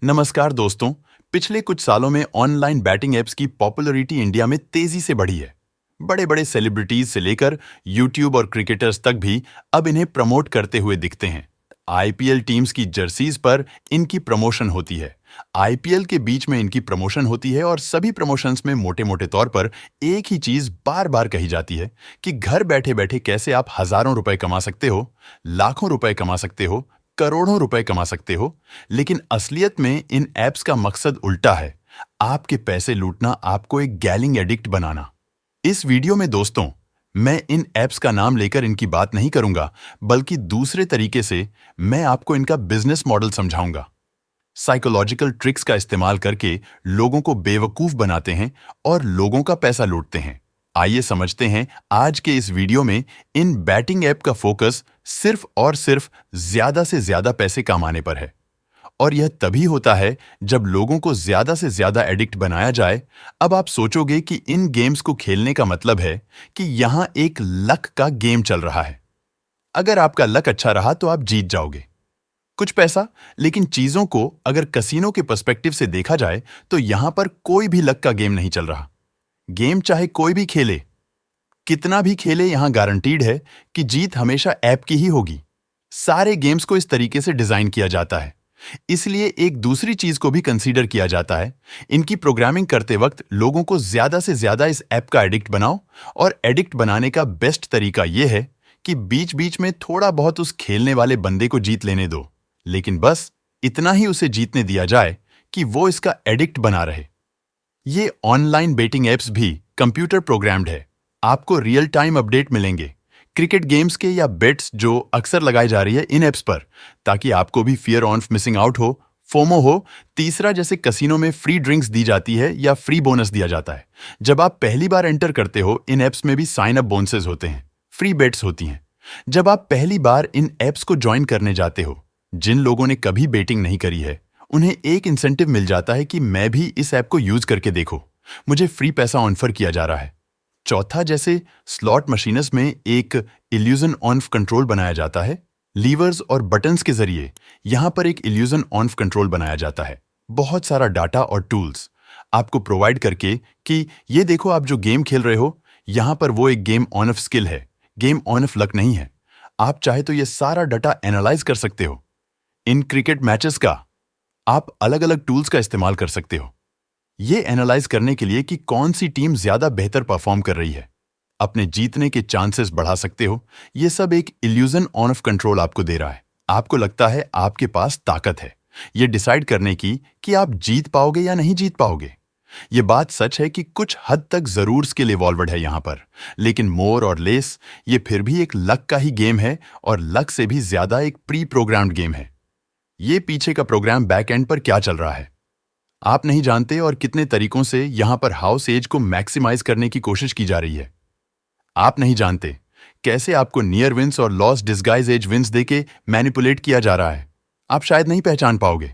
नमस्कार दोस्तों। पिछले कुछ सालों में ऑनलाइन बैटिंग एप्स की पॉपुलैरिटी इंडिया में तेजी से बढ़ी है। बड़े बड़े सेलिब्रिटीज से लेकर यूट्यूब और क्रिकेटर्स तक भी अब इन्हें प्रमोट करते हुए दिखते हैं। आईपीएल टीम्स की जर्सीज पर इनकी प्रमोशन होती है। आईपीएल के बीच में इनकी प्रमोशन होती है और सभी प्रमोशंस में मोटे मोटे तौर पर एक ही चीज बार बार कही जाती है कि घर बैठे बैठे कैसे आप हजारों रुपए कमा सकते हो, लाखों रुपए कमा सकते हो, करोड़ों रुपए कमा सकते हो। लेकिन असलियत में इन ऐप्स का मकसद उल्टा है, आपके पैसे लूटना, आपको एक गैलिंग एडिक्ट बनाना। इस वीडियो में दोस्तों, मैं इन ऐप्स का नाम लेकर इनकी बात नहीं करूंगा, बल्कि दूसरे तरीके से मैं आपको इनका बिजनेस मॉडल समझाऊंगा। साइकोलॉजिकल ट्रिक्स का इस्तेमाल करके लोगों को बेवकूफ बनाते हैं और लोगों का पैसा लूटते हैं। आइए समझते हैं आज के इस वीडियो में इन बैटिंग ऐप का फोकस सिर्फ और सिर्फ ज्यादा से ज्यादा पैसे कमाने पर है। और यह तभी होता है जब लोगों को ज्यादा से ज्यादा एडिक्ट बनाया जाए। अब आप सोचोगे कि इन गेम्स को खेलने का मतलब है कि यहां एक लक का गेम चल रहा है। अगर आपका लक अच्छा रहा तो आप जीत जाओगे कुछ पैसा, लेकिन चीजों को अगर कसीनो के पर्सपेक्टिव से देखा जाए तो यहां पर कोई भी लक का गेम नहीं चल रहा। गेम चाहे कोई भी खेले, कितना भी खेले, यहां गारंटीड है कि जीत हमेशा ऐप की ही होगी। सारे गेम्स को इस तरीके से डिजाइन किया जाता है। इसलिए एक दूसरी चीज को भी कंसीडर किया जाता है। इनकी प्रोग्रामिंग करते वक्त लोगों को ज्यादा से ज्यादा इस ऐप का एडिक्ट बनाओ, और एडिक्ट बनाने का बेस्ट तरीका यह है कि बीच बीच में थोड़ा बहुत उस खेलने वाले बंदे को जीत लेने दो, लेकिन बस इतना ही उसे जीतने दिया जाए कि वो इसका एडिक्ट बना रहे। ये ऑनलाइन बेटिंग एप्स भी कंप्यूटर प्रोग्राम्ड है। आपको रियल टाइम अपडेट मिलेंगे क्रिकेट गेम्स के या बेट्स जो अक्सर लगाई जा रही है इन एप्स पर, ताकि आपको भी फियर ऑफ मिसिंग आउट हो, फोमो हो। तीसरा, जैसे कसिनो में फ्री ड्रिंक्स दी जाती है या फ्री बोनस दिया जाता है। जब आप पहली बार एंटर करते हो, इन एप्स में भी साइन अप बोनसेस होते हैं, फ्री बेट्स होती हैं। जब आप पहली बार इन एप्स को ज्वाइन करने जाते हो, जिन लोगों ने कभी बेटिंग नहीं करी है, उन्हें एक इंसेंटिव मिल जाता है कि मैं भी इस ऐप को यूज करके देखो, मुझे फ्री पैसा ऑफर किया जा रहा है। चौथा, जैसे स्लॉट मशीनस में एक इल्यूजन ऑफ कंट्रोल बनाया जाता है। लीवर्स और बटन्स के जरिए यहां पर एक इल्यूजन ऑफ कंट्रोल बनाया जाता है, बहुत सारा डाटा और टूल्स आपको प्रोवाइड करके कि ये देखो, आप जो गेम खेल रहे हो, यहां पर वो एक गेम ऑन ऑफ स्किल है, गेम ऑन ऑफ लक नहीं है। आप चाहे तो ये सारा डाटा एनालाइज कर सकते हो। इन क्रिकेट मैचेस का आप अलग अलग टूल्स का इस्तेमाल कर सकते हो, ये एनालाइज करने के लिए कि कौन सी टीम ज्यादा बेहतर परफॉर्म कर रही है, अपने जीतने के चांसेस बढ़ा सकते हो। ये सब एक इल्यूजन ऑन ऑफ कंट्रोल आपको दे रहा है। आपको लगता है आपके पास ताकत है ये डिसाइड करने की कि आप जीत पाओगे या नहीं जीत पाओगे। ये बात सच है कि कुछ हद तक जरूर स्किल इवॉल्वड है यहां पर, लेकिन मोर और लेस ये फिर भी एक लक का ही गेम है, और लक से भी ज्यादा एक प्री प्रोग्राम्ड गेम है। ये पीछे का प्रोग्राम बैक एंड पर क्या चल रहा है आप नहीं जानते, और कितने तरीकों से यहां पर हाउस एज को मैक्सिमाइज करने की कोशिश की जा रही है। आप नहीं जानते कैसे आपको नियर विंस और लॉस डिस्गाइज एज विंस देके मैनिपुलेट किया जा रहा है। आप शायद नहीं पहचान पाओगे।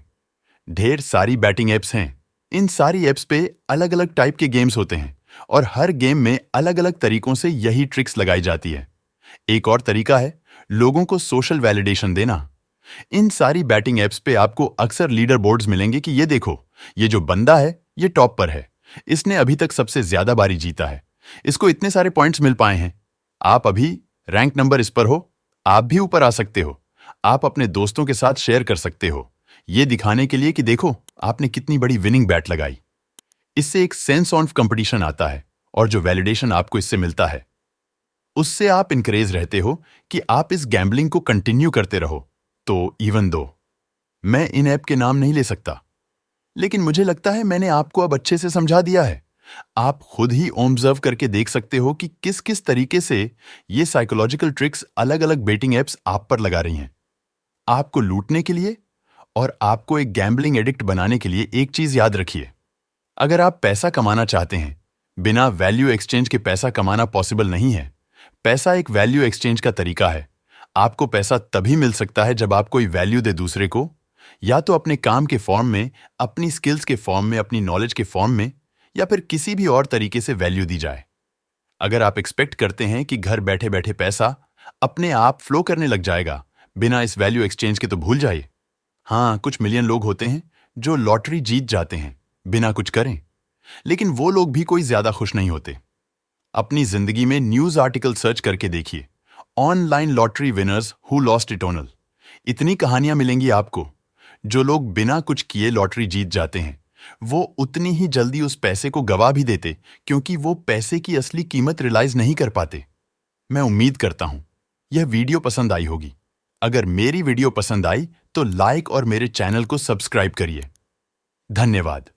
ढेर सारी बैटिंग एप्स हैं। इन सारी एप्स पे अलग अलग टाइप के गेम्स होते हैं, और हर गेम में अलग अलग तरीकों से यही ट्रिक्स लगाई जाती है। एक और तरीका है लोगों को सोशल वैलिडेशन देना। इन सारी बैटिंग एप्स पे आपको अक्सर लीडर बोर्ड्स मिलेंगे कि ये देखो, ये जो बंदा है ये टॉप पर है, इसने अभी तक सबसे ज्यादा बारी जीता है, इसको इतने सारे पॉइंट्स मिल पाए हैं। आप अभी रैंक नंबर इस पर हो, आप भी ऊपर आ सकते हो। आप अपने दोस्तों के साथ शेयर कर सकते हो, ये दिखाने के लिए कि देखो आपने कितनी बड़ी विनिंग बैट लगाई। इससे एक सेंस ऑफ कंपटीशन आता है, और जो वैलिडेशन आपको इससे मिलता है उससे आप इनकरेज रहते हो कि आप इस गैम्बलिंग को कंटिन्यू करते रहो। तो इवन दो मैं इन ऐप के नाम नहीं ले सकता, लेकिन मुझे लगता है मैंने आपको अब अच्छे से समझा दिया है। आप खुद ही ऑब्जर्व करके देख सकते हो कि किस किस तरीके से ये साइकोलॉजिकल ट्रिक्स अलग अलग बेटिंग एप्स आप पर लगा रही हैं, आपको लूटने के लिए और आपको एक गैम्बलिंग एडिक्ट बनाने के लिए। एक चीज याद रखिए, अगर आप पैसा कमाना चाहते हैं, बिना वैल्यू एक्सचेंज के पैसा कमाना पॉसिबल नहीं है। पैसा एक वैल्यू एक्सचेंज का तरीका है। आपको पैसा तभी मिल सकता है जब आप कोई वैल्यू दे दूसरे को, या तो अपने काम के फॉर्म में, अपनी स्किल्स के फॉर्म में, अपनी नॉलेज के फॉर्म में, या फिर किसी भी और तरीके से वैल्यू दी जाए। अगर आप एक्सपेक्ट करते हैं कि घर बैठे बैठे पैसा अपने आप फ्लो करने लग जाएगा बिना इस वैल्यू एक्सचेंज के, तो भूल जाइए। हाँ, कुछ मिलियन लोग होते हैं जो लॉटरी जीत जाते हैं बिना कुछ करें, लेकिन वो लोग भी कोई ज्यादा खुश नहीं होते। अपनी जिंदगी में न्यूज आर्टिकल सर्च करके देखिए, online lottery winners who lost it all. इतनी कहानियां मिलेंगी आपको। जो लोग बिना कुछ किए लॉटरी जीत जाते हैं, वो उतनी ही जल्दी उस पैसे को गवा भी देते, क्योंकि वो पैसे की असली कीमत रियलाइज नहीं कर पाते। मैं उम्मीद करता हूं यह वीडियो पसंद आई होगी। अगर मेरी वीडियो पसंद आई तो लाइक और मेरे चैनल को सब्सक्राइब करिए। धन्यवाद।